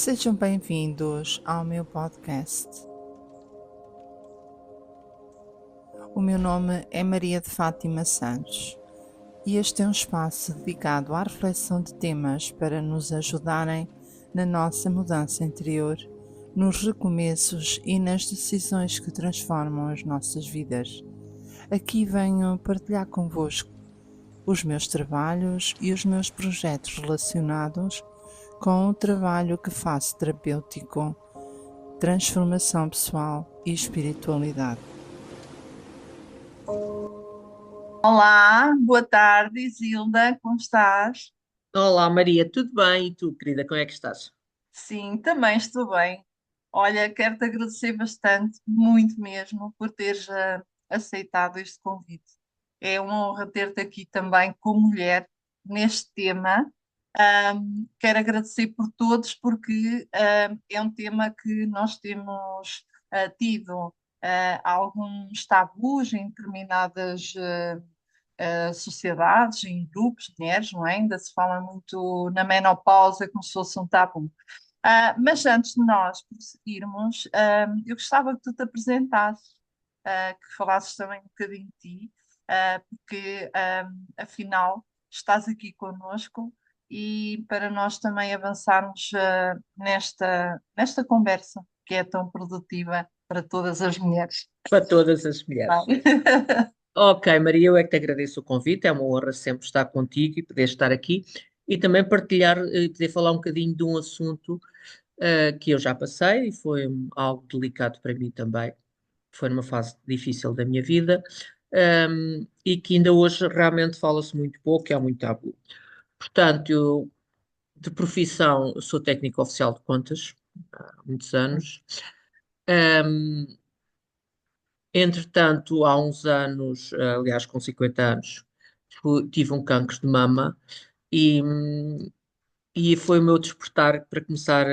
Sejam bem-vindos ao meu podcast. O meu nome é Maria de Fátima Santos e este é um espaço dedicado à reflexão de temas para nos ajudarem na nossa mudança interior, nos recomeços e nas decisões que transformam as nossas vidas. Aqui venho partilhar convosco os meus trabalhos e os meus projetos relacionados com o trabalho que faço terapêutico, transformação pessoal e espiritualidade. Olá, boa tarde, Isilda, como estás? Olá Maria, tudo bem? E tu, querida, como é que estás? Sim, também estou bem. Olha, quero-te agradecer bastante, muito mesmo, por teres aceitado este convite. É uma honra ter-te aqui também como mulher neste tema. Quero agradecer por todos, porque é um tema que nós temos tido alguns tabus em determinadas sociedades, em grupos de mulheres, não é? Ainda se fala muito na menopausa como se fosse um tabu. Mas antes de nós prosseguirmos, eu gostava que tu te apresentasses, que falasses também um bocadinho de ti, porque afinal estás aqui conosco e para nós também avançarmos nesta conversa que é tão produtiva para todas as mulheres. Para todas as Tá? mulheres. Ok, Maria, eu é que te agradeço o convite, é uma honra sempre estar contigo e poder estar aqui e também partilhar e poder falar um bocadinho de um assunto que eu já passei e foi algo delicado para mim também. Foi numa fase difícil da minha vida, e que ainda hoje realmente fala-se muito pouco, e há muito tabu. Portanto, eu de profissão sou técnico oficial de contas há muitos anos. Ahm, Entretanto, há uns anos, aliás, com 50 anos, tive um cancro de mama e, e foi o meu despertar para começar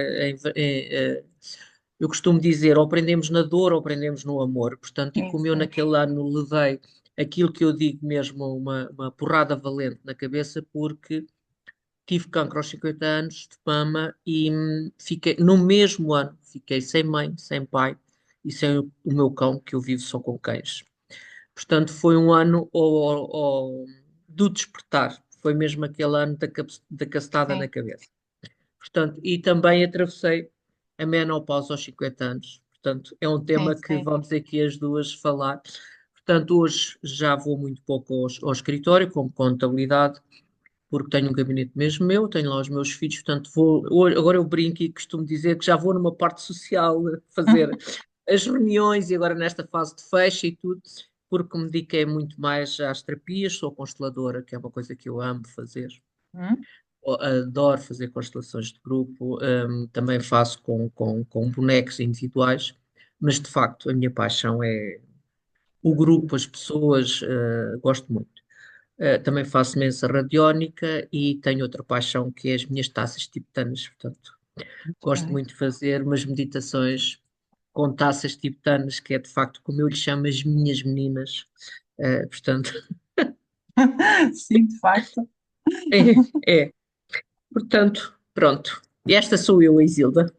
eu costumo dizer, ou aprendemos na dor ou aprendemos no amor. Portanto, e Sim, como eu sim, naquele ano levei aquilo que eu digo mesmo, uma porrada valente na cabeça, porque tive cancro aos 50 anos de mama e fiquei, no mesmo ano, fiquei sem mãe, sem pai e sem o meu cão, que eu vivo só com cães. Portanto, foi um ano do despertar. Foi mesmo aquele ano da castada na sim, cabeça. Portanto, e também atravessei a menopausa aos 50 anos. Portanto, é um sim, tema que sim. vamos aqui as duas falar. Portanto, hoje já vou muito pouco ao escritório, como contabilidade, porque tenho um gabinete mesmo meu, tenho lá os meus filhos, portanto, agora eu brinco e costumo dizer que já vou numa parte social fazer as reuniões e agora nesta fase de fecho e tudo, porque me dediquei muito mais às terapias, sou consteladora, que é uma coisa que eu amo fazer. Hum? Adoro fazer constelações de grupo, também faço com bonecos individuais, mas de facto a minha paixão é o grupo, as pessoas, gosto muito. Também faço mensa radiónica e tenho outra paixão que é as minhas taças tibetanas, portanto, Muito gosto bem. muito de fazer umas meditações com taças tibetanas, que é de facto como eu lhe chamo as minhas meninas. Portanto, Sim, de facto. é. Portanto, pronto. E esta sou eu, a Isilda.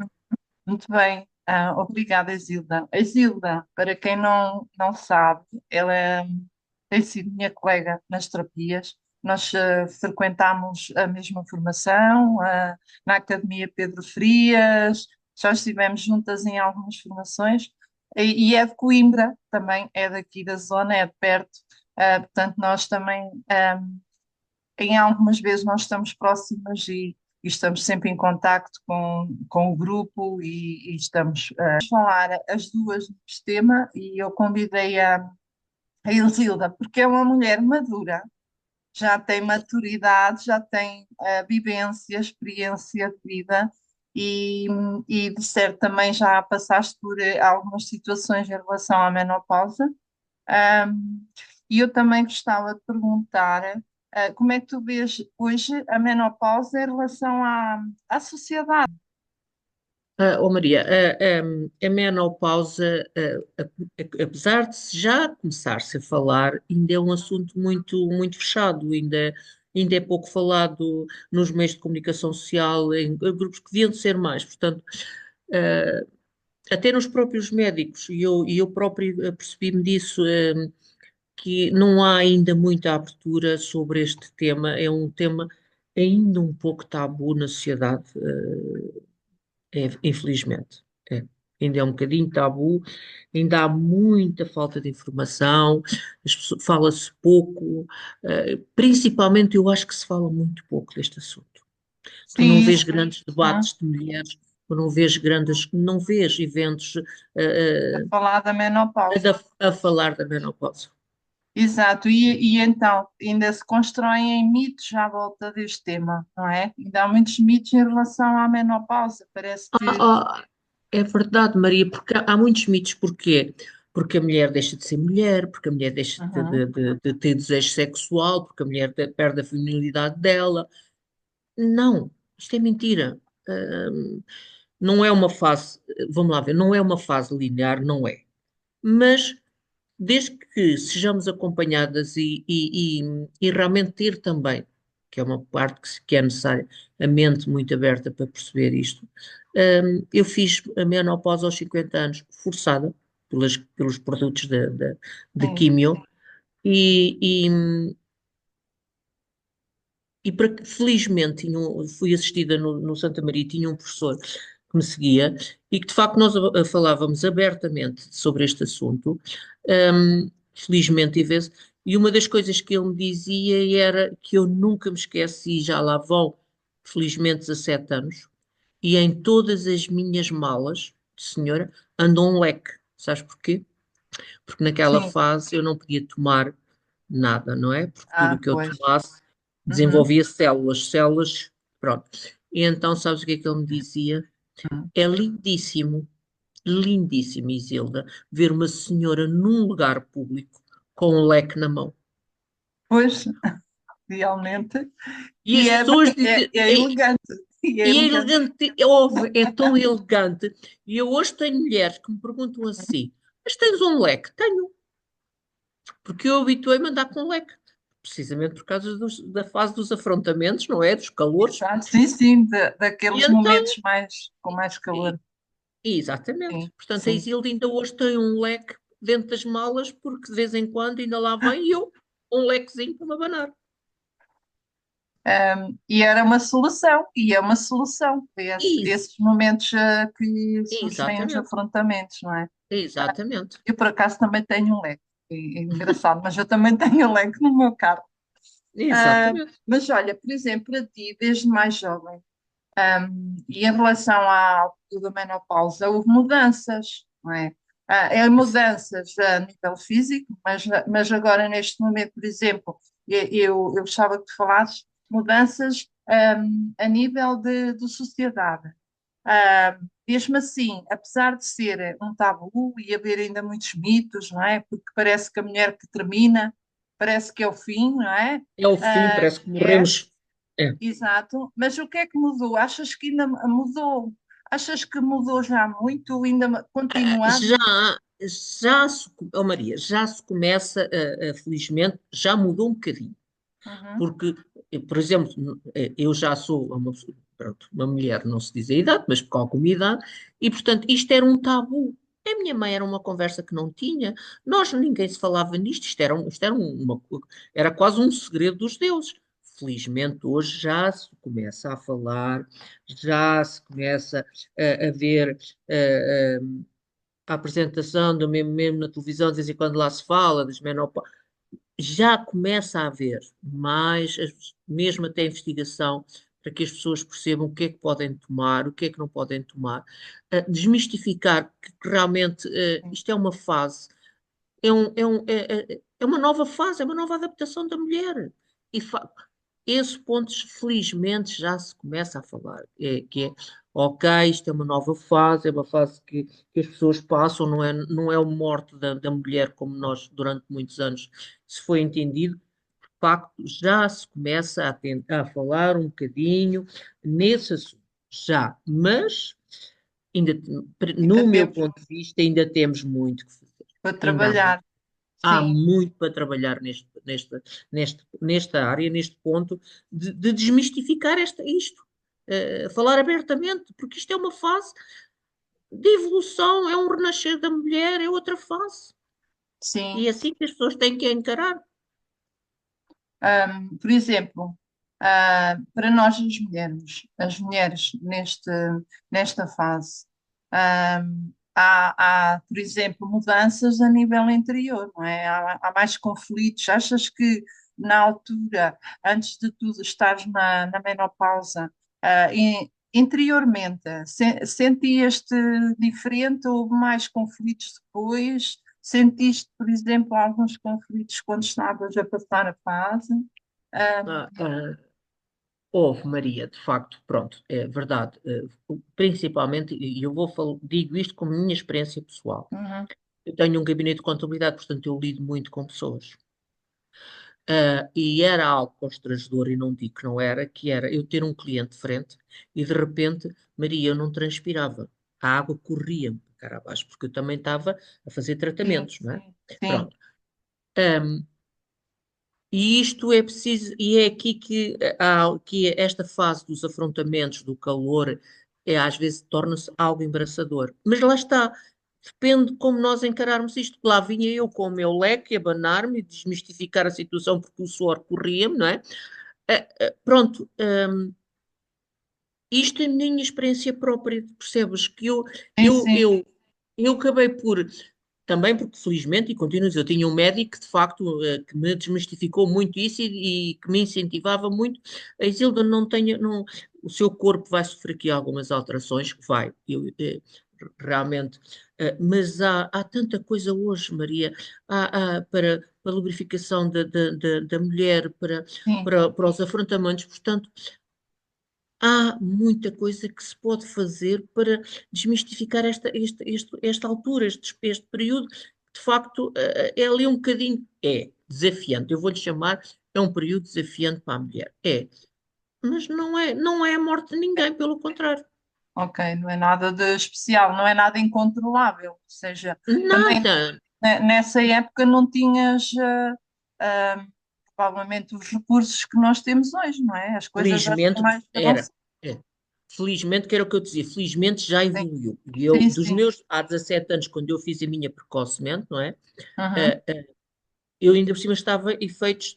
Muito bem. Obrigada, Isilda. A Isilda, para quem não sabe, tem sido minha colega nas terapias. Nós frequentámos a mesma formação, na Academia Pedro Frias, já estivemos juntas em algumas formações, e é de Coimbra, também é daqui da zona, é de perto. Portanto, nós também, em algumas vezes, nós estamos próximas e estamos sempre em contacto com o grupo e estamos a falar as duas neste tema, e eu convidei a Ilzilda, porque é uma mulher madura, já tem maturidade, já tem vivência, experiência de vida e, e de certo também já passaste por algumas situações em relação à menopausa. Ahm, e eu também gostava de perguntar como é que tu vês hoje a menopausa em relação à sociedade? Maria, a menopausa, apesar de se já começar-se a falar, ainda é um assunto muito, muito fechado, ainda ainda é pouco falado nos meios de comunicação social, em grupos que deviam de ser mais. Portanto, eh, até nos próprios médicos, e eu próprio percebi-me disso, que não há ainda muita abertura sobre este tema. É um tema ainda um pouco tabu na sociedade, infelizmente. É. Ainda é um bocadinho tabu, ainda há muita falta de informação, fala-se pouco, principalmente eu acho que se fala muito pouco deste assunto. Tu não Sim, vês isso. grandes Hum, debates de mulheres, tu não vês eventos a falar da menopausa. a falar da menopausa. Exato, e então ainda se constroem mitos à volta deste tema, não é? Ainda há muitos mitos em relação à menopausa. Parece que. É verdade, Maria, porque há muitos mitos. Porquê? Porque a mulher deixa de ser mulher, porque a mulher deixa Uhum. de ter desejo sexual, porque a mulher perde a feminilidade dela. Não, isto é mentira. Não é uma fase, vamos lá ver, não é uma fase linear, não é. Mas desde que sejamos acompanhadas e realmente ter também, que é uma parte que é necessária, a mente muito aberta para perceber isto. Eu fiz a menopausa aos 50 anos, forçada pelos produtos de Sim, quimio, e, e, felizmente fui assistida no Santa Maria, tinha um professor que me seguia e que de facto nós falávamos abertamente sobre este assunto, felizmente e vez, e uma das coisas que ele me dizia era que eu nunca me esqueci, já lá vão felizmente 17 anos, e em todas as minhas malas, senhora, anda um leque. Sabes porquê? Porque naquela sim. fase eu não podia tomar nada, não é? Porque tudo o Ah, que eu pois. tomasse Uhum. desenvolvia células, pronto. E então, sabes o que é que ele me dizia? Uhum. É lindíssimo, lindíssimo, Isilda, ver uma senhora num lugar público com um leque na mão. Pois, realmente. E E as é, pessoas é, dizem, é elegante. E é e é elegante. elegante, é óbvio, é tão elegante. E eu hoje tenho mulheres que me perguntam assim: mas tens um leque? Tenho, porque eu habituei-me a andar com um leque. Precisamente por causa da fase dos afrontamentos, não é? Dos calores. Exato, sim, sim, E daqueles então, momentos mais, com mais e- calor. exatamente. Sim, Portanto, a sim. Isilda ainda hoje tem um leque dentro das malas, porque de vez em quando ainda lá vem e eu, um lequezinho para me abanar. E era uma solução, e é uma solução para Isso, esses momentos que surgem os exatamente. afrontamentos, não é? Exatamente. Eu, por acaso, também tenho um leque. É engraçado, mas eu também tenho um leque no meu carro. Ah, Exatamente. mas olha, por exemplo, para ti, desde mais jovem, e em relação ao período da menopausa, houve mudanças, não é? É mudanças a nível físico, mas agora, neste momento, por exemplo, eu gostava que tu falasses mudanças, a nível de sociedade. Mesmo assim, apesar de ser um tabu e haver ainda muitos mitos, não é? Porque parece que a mulher que termina, parece que é o fim, não é? É o fim, Ah, parece que é, morremos. É. exato. Mas o que é que mudou? Achas que ainda mudou? Achas que mudou já muito? Ainda continuamos? Já, oh Maria, já se começa, felizmente, já mudou um bocadinho. Uhum. Porque, por exemplo, eu já sou pronto, uma mulher, não se diz a idade, mas com alguma idade, e portanto isto era um tabu. A minha mãe era uma conversa que não tinha, ninguém se falava nisto, era quase um segredo dos deuses. Felizmente hoje já se começa a falar, já se começa a ver a apresentação do mesmo na televisão, de vez em quando lá se fala das menopausa, já começa a haver mais, mesmo até investigação, para que as pessoas percebam o que é que podem tomar, o que é que não podem tomar, desmistificar que realmente isto é uma fase, é uma nova fase, é uma nova adaptação da mulher. E esses pontos, felizmente, já se começa a falar, que é, ok, isto é uma nova fase, é uma fase que as pessoas passam, não é o morte da mulher como nós, durante muitos anos, se foi entendido. De facto, já se começa a falar um bocadinho nesse assunto, já, mas ainda, Ainda no meu temos ponto de vista, ainda temos muito que fazer. para Ainda há muito. trabalhar. Há sim, muito para trabalhar nesta área, neste ponto, de desmistificar isto. Falar abertamente, porque isto é uma fase de evolução, é um renascer da mulher, é outra fase. sim. E é assim que as pessoas têm que encarar. Por exemplo, para nós as mulheres nesta fase, por exemplo, mudanças a nível interior, não é? Há mais conflitos. Achas que na altura, antes de tudo, estares na menopausa, interiormente, sentias-te diferente? Houve mais conflitos depois? Sentiste, por exemplo, alguns conflitos quando estavas a passar a fase? Ah, ah, Houve, Maria, de facto, pronto, é verdade. Principalmente, e eu digo isto como minha experiência pessoal. Uhum, Eu tenho um gabinete de contabilidade, portanto, eu lido muito com pessoas. E era algo constrangedor, e não digo que não era, que era eu ter um cliente de frente e de repente, Maria, eu não transpirava. A água corria-me para cara abaixo, porque eu também estava a fazer sim, tratamentos, não é? sim, sim, Pronto. Ahm, e isto é preciso, e é aqui que esta fase dos afrontamentos, do calor, às vezes torna-se algo embaraçador. Mas lá está, depende de como nós encararmos isto. Lá vinha eu com o meu leque, abanar-me, desmistificar a situação porque o suor corria-me, não é? Pronto, isto é a minha experiência própria, percebes? Que sim, eu, sim, eu, eu acabei por, também porque felizmente, e continuo a dizer, eu tinha um médico que de facto que me desmistificou muito isso e que me incentivava muito. A Isilda não tenha, não, o seu corpo vai sofrer aqui algumas alterações, vai, realmente, mas há tanta coisa hoje, Maria, para a lubrificação da mulher, sim, para os afrontamentos, portanto, há muita coisa que se pode fazer para desmistificar esta altura, este período, que de facto é ali um bocadinho, é desafiante. Eu vou-lhe chamar, é um período desafiante para a mulher. É, mas não é a morte de ninguém, pelo contrário. ok, não é nada de especial, não é nada incontrolável, ou seja, também Nada. nessa época não tinhas provavelmente os recursos que nós temos hoje, não é? As coisas já estão Felizmente, mais era. avançadas. É. Felizmente, que era o que eu dizia, felizmente já Sim, evoluiu. E eu, sim, dos sim. meus, há 17 anos, quando eu fiz a minha precocemente, não é? Uhum. Eh, eu ainda por cima estava efeitos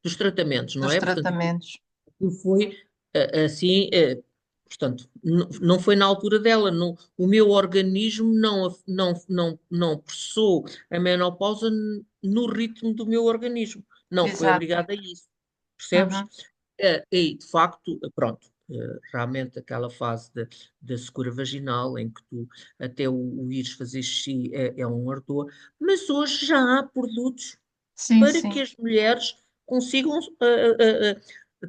dos tratamentos, não Dos é? Portanto, tratamentos. aquilo foi assim, portanto, não foi na altura dela, o meu organismo não processou a menopausa no ritmo do meu organismo, não foi Exato. obrigada a isso, percebes? Uhum. E de facto, pronto, realmente aquela fase da secura vaginal em que tu até o ires fazer xixi é um ardor, mas hoje já há produtos Sim, para que sim. as mulheres consigam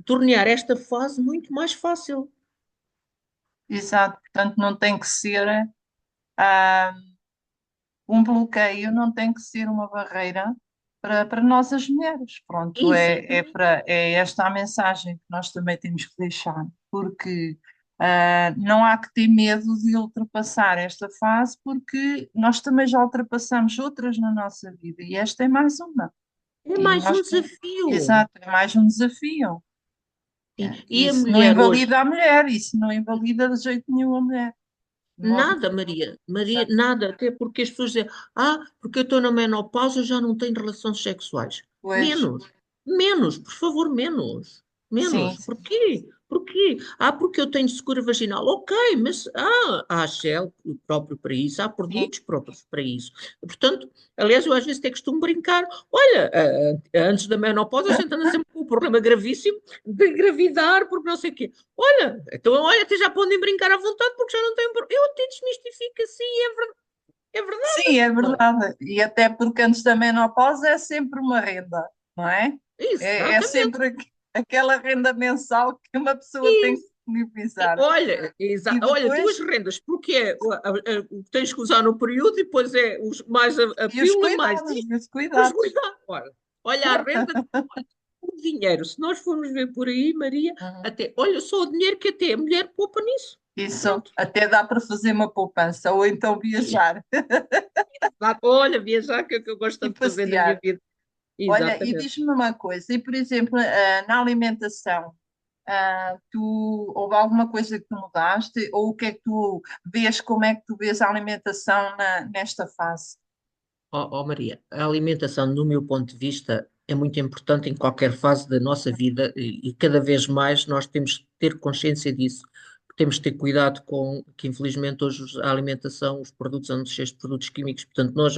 tornear esta fase muito mais fácil. Exato. Portanto, não tem que ser ah, um bloqueio, não tem que ser uma barreira para nós as mulheres. Pronto, Exatamente. é esta a mensagem que nós também temos que deixar, porque não há que ter medo de ultrapassar esta fase, porque nós também já ultrapassamos outras na nossa vida e esta é mais uma. É E mais um nós, desafio. exato, é mais um desafio. E a Isso não mulher hoje, invalida a mulher, isso não invalida de jeito nenhum a mulher. De modo nada, Maria, Maria, exato. nada, até porque as pessoas dizem, porque eu estou na menopausa, eu já não tenho relações sexuais. Pois, Menos, menos, por favor, menos, sim, menos. sim, Porquê? Porquê? Porque eu tenho secura vaginal. Ok, mas há gel próprio para isso, há sim, produtos próprios para isso. Portanto, aliás, eu às vezes até costumo brincar, olha, antes da menopausa a gente anda sempre com um problema gravíssimo de engravidar, porque não sei o quê. Olha, então olha, até já podem brincar à vontade porque já não têm. Eu até desmistifico assim, é sim, verdade. é Não é? verdade. E até porque antes da menopausa é sempre uma renda, não é? É Exatamente. sempre aquela renda mensal que uma pessoa tem que Isso. disponibilizar. Olha, E olha, duas depois, rendas, porque é o que tens que usar no período e depois é mais a e os pílula, mais cuidados, isto, e os os cuidados. cuidados. Olha a renda. de dinheiro. Se nós formos ver por aí, Maria, Uhum. até, olha só o dinheiro que até a mulher poupa nisso. Isso, Pronto. até dá para fazer uma poupança ou então viajar Olha, viajar, que é o que eu gosto e tanto de fazer na minha passear. vida. Olha, e Exatamente. diz-me uma coisa, e por exemplo, na alimentação, houve alguma coisa que tu mudaste ou o que é que tu vês, como é que tu vês a alimentação nesta fase? Maria, a alimentação, do meu ponto de vista, é muito importante em qualquer fase da nossa vida e cada vez mais nós temos que ter consciência disso. Temos que ter cuidado com que, infelizmente, hoje a alimentação, os produtos andam cheios de produtos químicos, portanto, nós,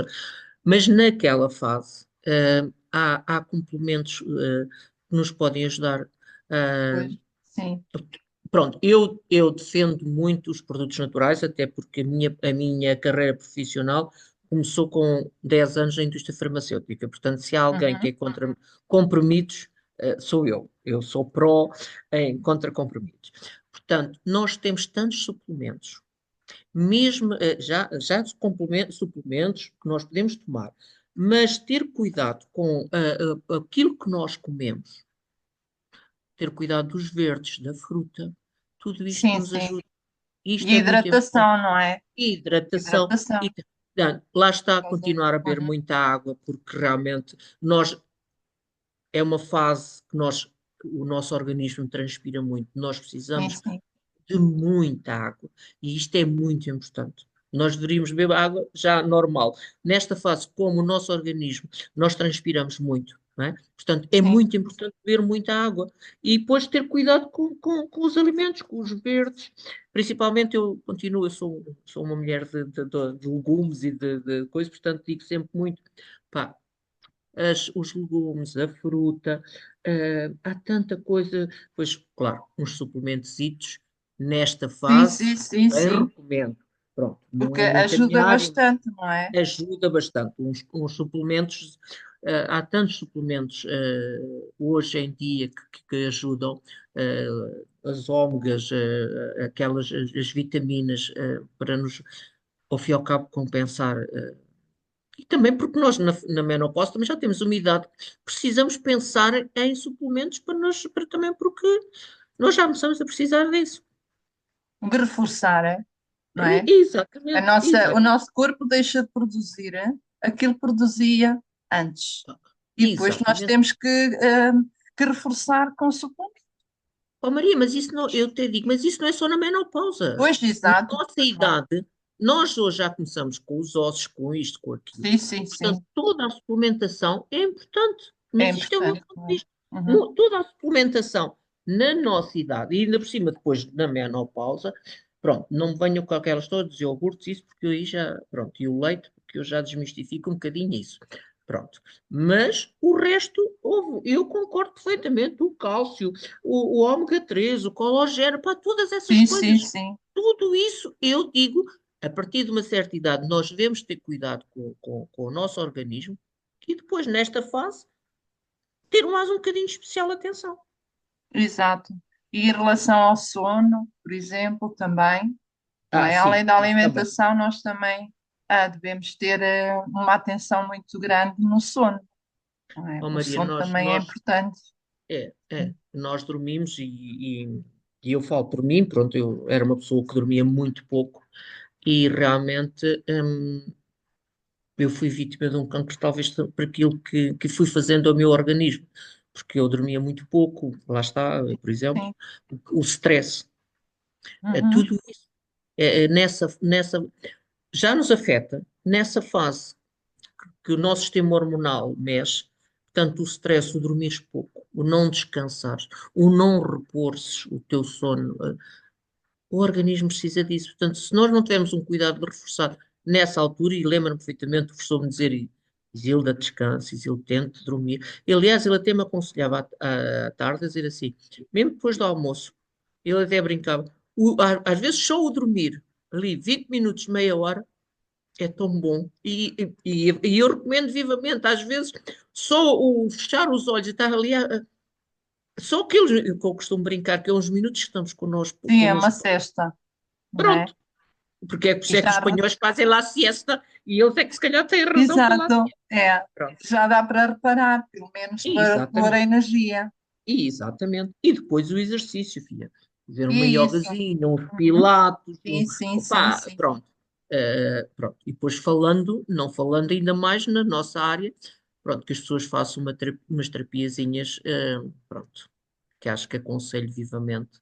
mas naquela fase, há complementos, que nos podem ajudar. ah, Pois, sim. Pronto, eu defendo muito os produtos naturais, até porque a minha carreira profissional começou com 10 anos na indústria farmacêutica. Portanto, se há alguém que Uhum. é contra compromissos, sou eu. Eu sou pró em contra compromissos. Portanto, nós temos tantos suplementos, mesmo já suplementos que nós podemos tomar, mas ter cuidado com aquilo que nós comemos, ter cuidado dos verdes, da fruta, tudo isto Sim, nos sim. ajuda. Isto E é muito importante. hidratação, não é? Hidratação. Hidratação. E, portanto, lá está a Por continuar a beber Uhum. muita água, porque realmente é uma fase que o nosso organismo transpira muito. Nós Sim, precisamos sim. de muita água. E isto é muito importante. Nós deveríamos beber água já normal. Nesta fase, como o nosso organismo, nós transpiramos muito, não é? Portanto, é Sim. muito importante beber muita água. E depois ter cuidado com os alimentos, com os verdes. Principalmente, eu sou uma mulher de legumes e de coisas, portanto, digo sempre muito, pá, os legumes, a fruta, há tanta coisa. Pois, claro, uns suplementositos nesta Sim, sim, fase, sim, bem sim. recomendo. Pronto, não Porque é muito a ajuda minha área, bastante, não é? ajuda bastante. Uns suplementos, há tantos suplementos hoje em dia que ajudam, as ômegas, aquelas, as vitaminas, para nos, ao fim e ao cabo, compensar. E também porque nós na menopausa também já temos uma idade, precisamos pensar em suplementos também porque nós já começamos a precisar disso. De reforçar, não é? Exatamente, O exato, nosso corpo deixa de produzir aquilo que produzia antes. E depois nós exatamente. temos que reforçar com suplementos. Oh, Maria, mas isso não, eu te digo, mas isso não é só na menopausa. Pois, Na exato. nossa Não. idade, nós hoje já começamos com os ossos, com isto, com aquilo. Sim, sim, Portanto, sim. toda a suplementação é importante. É Mas isto é o meu importante, ponto não de é? vista. Uhum. Toda a suplementação na nossa idade, e ainda por cima depois na menopausa, pronto, não me venham com aquelas todas, iogurtes, isso, porque eu aí já, pronto, e o leite, porque eu já desmistifico um bocadinho isso. Pronto. Mas o resto, eu concordo perfeitamente, o cálcio, o ômega 3, o colagênio, para todas essas Sim, sim, coisas, sim. tudo isso, eu digo, a partir de uma certa idade, nós devemos ter cuidado com o nosso organismo e depois, nesta fase, ter mais um bocadinho de especial atenção. Exato. E em relação ao sono, por exemplo, também, não Ah, é? sim, Além da isso também. alimentação, nós também devemos ter uma atenção muito grande no sono, não é? Ó O Maria, sono nós, também é nós, importante. nós dormimos e eu falo por mim, pronto, eu era uma pessoa que dormia muito pouco e realmente eu fui vítima de um cancro, talvez por aquilo que fui fazendo ao meu organismo, porque eu dormia muito pouco, lá está, por exemplo, Sim. o stress, Uhum. tudo isso já nos afeta nessa fase que o nosso sistema hormonal mexe, portanto, o stress, o dormires pouco, o não descansares, o não repores o teu sono, o organismo precisa disso. Portanto, se nós não tivermos um cuidado de reforçar nessa altura, e lembro-me perfeitamente, o professor me dizer, Isilda, descanse, Isilda, tente dormir. E, aliás, ele até me aconselhava à tarde a dizer assim, mesmo depois do almoço, ele até brincava, às vezes só o dormir, ali 20 minutos, meia hora, é tão bom. E eu recomendo vivamente, às vezes, só o fechar os olhos e estar ali, só aqueles, que eu costumo brincar, que é uns minutos que estamos Sim, é uma connosco. cesta, não é? Pronto, porque é por E isso é que os já, espanhóis fazem lá a siesta e eles é que se calhar têm razão para lá a exato, siesta. é. Pronto, Já dá para reparar, pelo menos para pôr a exatamente. energia. Exatamente. E depois o exercício, filha. Fazer uma E isso. yogazinha, uns Uhum. pilates, Sim, sim, sim, opá, sim. pronto. Pronto. E depois falando, não falando ainda mais na nossa área, pronto, que as pessoas façam umas terapiazinhas, pronto, que acho que aconselho vivamente,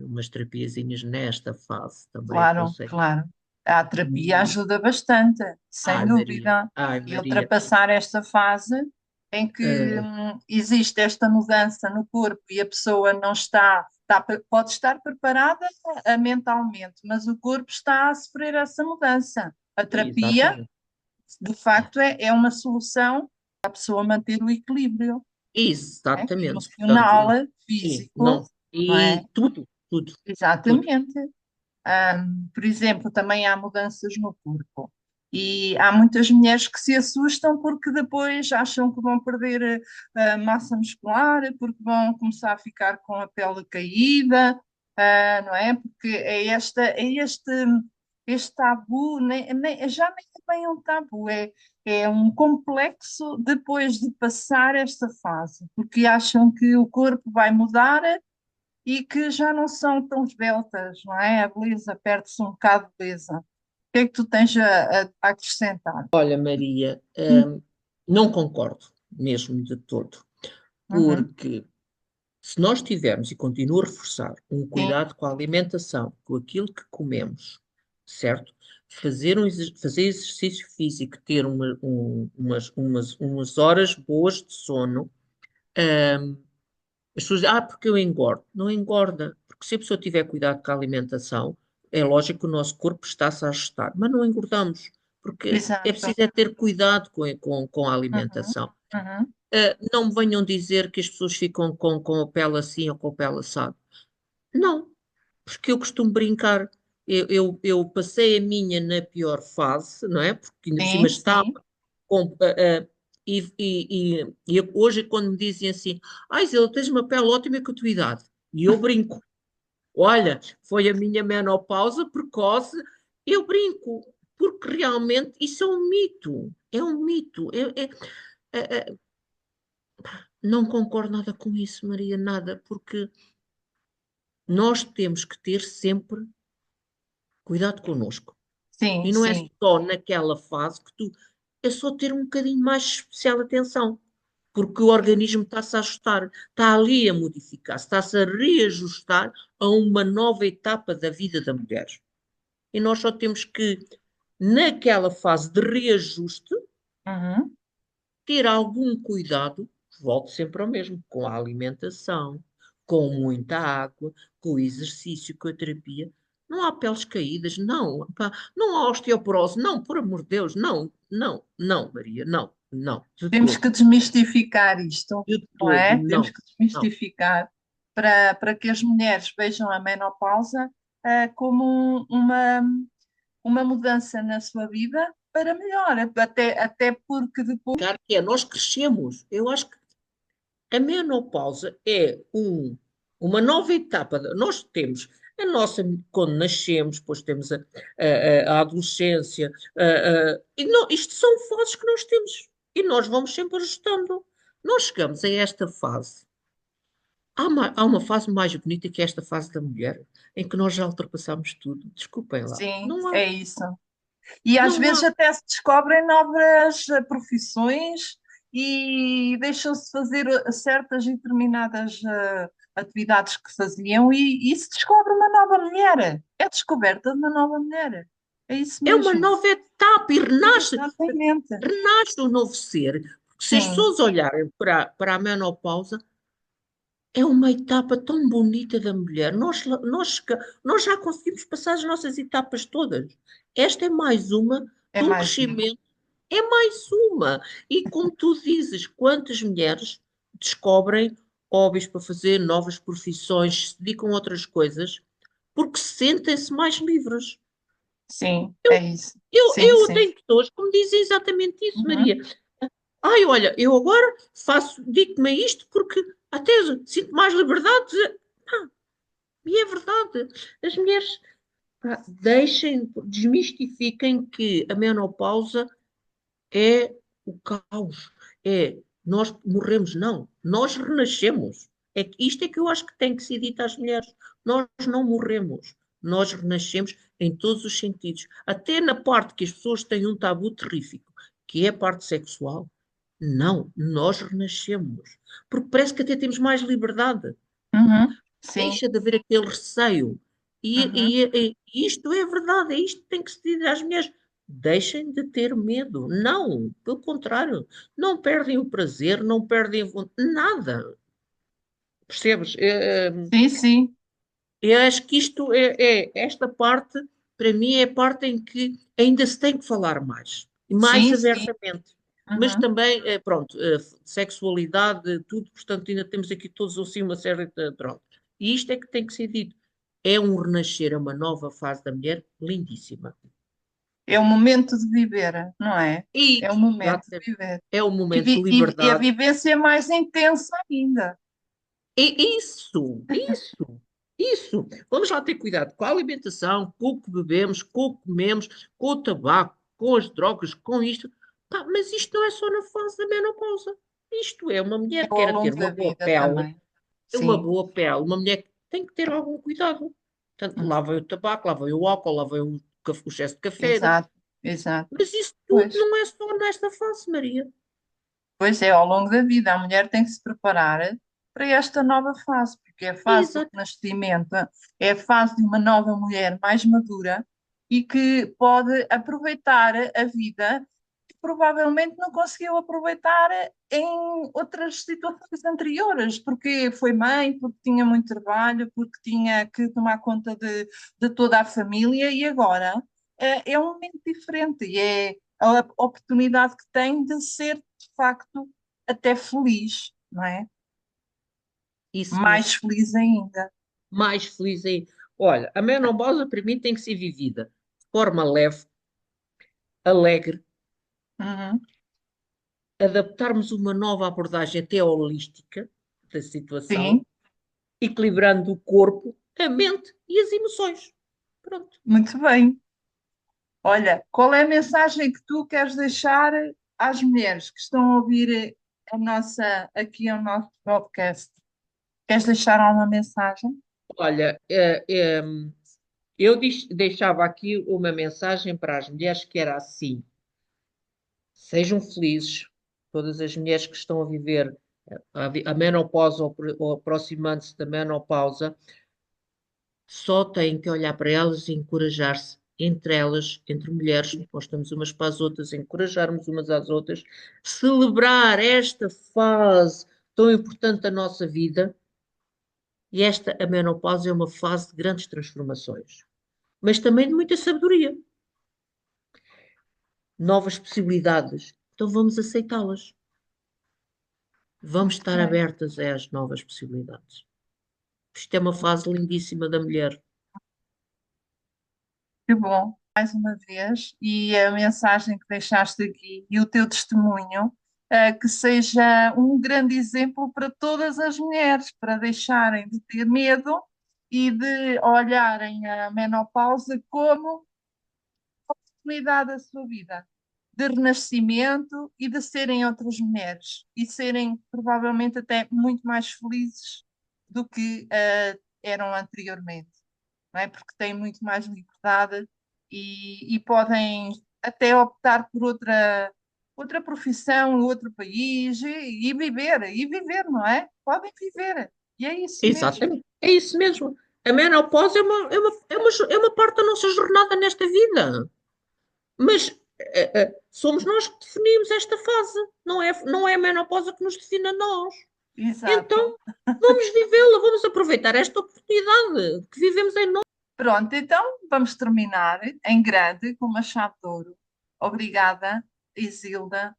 umas terapiazinhas nesta fase, também Claro, aconselho. claro. A terapia E, ajuda bastante, sem dúvida. Ai E Maria, ultrapassar esta fase em que eh, existe esta mudança no corpo e a pessoa não pode estar preparada mentalmente, mas o corpo está a sofrer essa mudança. A terapia, exatamente, de facto, é uma solução para a pessoa manter o equilíbrio, né? exatamente, Emocional, portanto, físico, não, não é? e tudo, tudo, tudo. Exatamente. Por exemplo, também há mudanças no corpo. E há muitas mulheres que se assustam porque depois acham que vão perder massa muscular, porque vão começar a ficar com a pele caída, não é? Porque este tabu, já nem é bem um tabu, é um complexo depois de passar esta fase, porque acham que o corpo vai mudar e que já não são tão esbeltas, não é? A beleza perde-se um bocado de beleza. O que é que tu tens a acrescentar? Olha, Maria, não concordo mesmo de todo, Uhum. porque se nós tivermos, e continuo a reforçar, um Sim, cuidado com a alimentação, com aquilo que comemos, certo? Fazer exercício físico, ter umas horas boas de sono. As pessoas dizem, porque eu engordo. Não engorda, porque se a pessoa tiver cuidado com a alimentação, é lógico que o nosso corpo está-se a ajustar, mas não engordamos, porque é exato. preciso é ter cuidado com a Uhum. alimentação. Uhum. Não me venham dizer que as pessoas ficam com a pele assim ou com a pele assada. Não, porque eu costumo brincar. Eu passei a minha na pior fase, não é? Porque ainda por cima Sim, estava sim. com. E hoje, quando me dizem assim, ai, Zé, tens uma pele ótima com a tua idade. E eu brinco. Olha, foi a minha menopausa precoce. Eu brinco, porque realmente isso é um mito. É um mito. É- é- não concordo nada com isso, Maria, nada, porque nós temos que ter sempre cuidado connosco. Sim, E não é sim. só naquela fase que tu. É só ter um bocadinho mais de especial atenção, porque o organismo está-se a ajustar, está ali a modificar, está-se a reajustar a uma nova etapa da vida da mulher. E nós só temos que, naquela fase de reajuste, Uhum. ter algum cuidado, volto sempre ao mesmo, com a alimentação, com muita água, com o exercício, com a terapia. Não há peles caídas, não, pá, não há osteoporose, não, por amor de Deus, não, não, não, Maria, não, não, de Temos que todo, desmistificar isto, de não todo, é? Temos não, que não. desmistificar para que as mulheres vejam a menopausa como uma mudança na sua vida para melhor, até porque depois. Cara, que é, nós crescemos. Eu acho que a menopausa é uma nova etapa. Nós temos a nossa, quando nascemos, depois temos a adolescência, e isto são fases que nós temos e nós vamos sempre ajustando. Nós chegamos a esta fase. Há uma fase mais bonita que é esta fase da mulher, em que nós já ultrapassamos tudo. Desculpem lá. Sim, Não há, é isso. E às não vezes há. até se descobrem novas profissões e deixam-se de fazer certas e determinadas atividades que faziam e se descobre uma nova mulher. É a descoberta de uma nova mulher. É isso É uma mesmo. nova etapa e Exatamente. renasce um novo ser. Porque se as Sim, pessoas olharem para a menopausa, é uma etapa tão bonita da mulher. Nós já conseguimos passar as nossas etapas todas. Esta é mais uma é de um mais uma. crescimento. É mais uma. E como tu dizes, quantas mulheres descobrem hobbies para fazer novas profissões, se dedicam a outras coisas, porque sentem-se mais livres. Sim, é isso. Eu, Sim, eu sim. tenho pessoas que me dizem exatamente isso, Uhum. Maria. Ai, olha, eu agora dedico-me a isto porque até sinto mais liberdade. Ah, e é verdade. As mulheres, pá, desmistifiquem que a menopausa é o caos. É nós morremos, não. Nós renascemos. Isto é que eu acho que tem que ser dito às mulheres. Nós não morremos. Nós renascemos em todos os sentidos. Até na parte que as pessoas têm um tabu terrífico, que é a parte sexual. Não, nós renascemos. Porque parece que até temos mais liberdade. Uhum. Sim. Deixa de haver aquele receio. Uhum. E isto é verdade, é isto que tem que se dizer às mulheres. Deixem de ter medo. Não, pelo contrário, não perdem o prazer, não perdem nada. Percebes? Sim, sim. Eu acho que isto esta parte, para mim, é a parte em que ainda se tem que falar mais, e mais Sim, sim. abertamente. Mas Uhum. também, pronto, sexualidade, tudo, portanto, ainda temos aqui todos assim uma série de. Pronto. E isto é que tem que ser dito. É um renascer, é uma nova fase da mulher lindíssima. É o momento de viver, não é? E É o momento de exatamente, viver. é o E, momento de e a liberdade. vivência é mais intensa ainda. Isso. Vamos lá ter cuidado com a alimentação, com o que bebemos, com o que comemos, com o tabaco, com as drogas, com isto. Pá, mas isto não é só na fase da menopausa. Isto é uma É mulher que ao quer ter longo uma da boa vida pele, também. Sim. uma mulher que tem que ter algum cuidado. Portanto, lá Uhum. vem o tabaco, lá vem o álcool, lá vem o excesso de café. Exato, exato. Mas isso tudo Pois. não é só nesta fase, Maria. Pois é, ao longo da vida, a mulher tem que se preparar para esta nova fase, porque é a fase do Exato. renascimento, é a fase de uma nova mulher mais madura e que pode aproveitar a vida que provavelmente não conseguiu aproveitar em outras situações anteriores, porque foi mãe, porque tinha muito trabalho, porque tinha que tomar conta de toda a família e agora é um momento diferente e é a oportunidade que tem de ser de facto até feliz, não é? Isso mesmo. Mais feliz ainda. Mais feliz aí. Olha, a menopausa para mim tem que ser vivida de forma leve, alegre, Uhum. adaptarmos uma nova abordagem até holística da situação, Sim, equilibrando o corpo, a mente e as emoções. Pronto. muito bem. Olha, qual é a mensagem que tu queres deixar às mulheres que estão a ouvir aqui o nosso podcast? Queres deixar alguma mensagem? Olha, eu deixava aqui uma mensagem para as mulheres que era assim: sejam felizes, todas as mulheres que estão a viver a menopausa ou aproximando-se da menopausa, só têm que olhar para elas e encorajar-se entre elas, entre mulheres, nós estamos umas para as outras, encorajarmos umas às outras, celebrar esta fase tão importante da nossa vida. E a menopausa é uma fase de grandes transformações, mas também de muita sabedoria, novas possibilidades. Então vamos aceitá-las. Vamos Muito estar bem, abertas a as novas possibilidades. Isto é uma fase lindíssima da mulher. que bom, mais uma vez, e a mensagem que deixaste aqui e o teu testemunho, que seja um grande exemplo para todas as mulheres, para deixarem de ter medo e de olharem a menopausa como oportunidade da sua vida, de renascimento e de serem outras mulheres e serem provavelmente até muito mais felizes do que eram anteriormente, não é? Porque têm muito mais liberdade e podem até optar por outra profissão, outro país e viver, não é? Podem viver. E é isso mesmo. Exatamente. É isso mesmo. A menopausa é uma parte da nossa jornada nesta vida. Mas somos nós que definimos esta fase. Não é a menopausa que nos define a nós. Exato. Então, vamos vivê-la, vamos aproveitar esta oportunidade que vivemos em nós. Pronto, então vamos terminar em grande com uma chave de ouro. Obrigada, Isilda.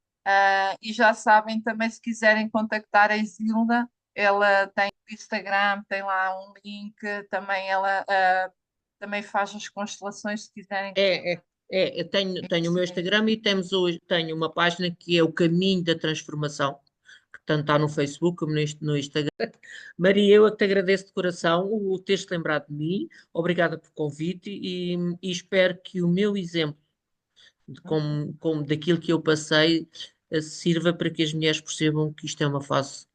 E já sabem também, se quiserem contactar a Isilda, ela tem Instagram, tem lá um link, também ela também faz as constelações, se quiserem. Eu tenho o Isso meu mesmo. Instagram e tenho uma página que é o Caminho da Transformação, que tanto está no Facebook como no Instagram. Maria, eu te agradeço de coração o teres lembrado de mim, obrigada por convite e espero que o meu exemplo de como daquilo que eu passei sirva para que as mulheres percebam que isto é uma fase,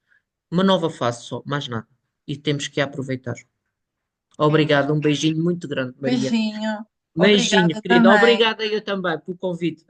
uma nova fase só, mais nada. E temos que a aproveitar. É Obrigado, mesmo. um beijinho muito grande, Maria. Beijinho. Beijinho, Obrigada querida. também. Obrigada eu também pelo convite.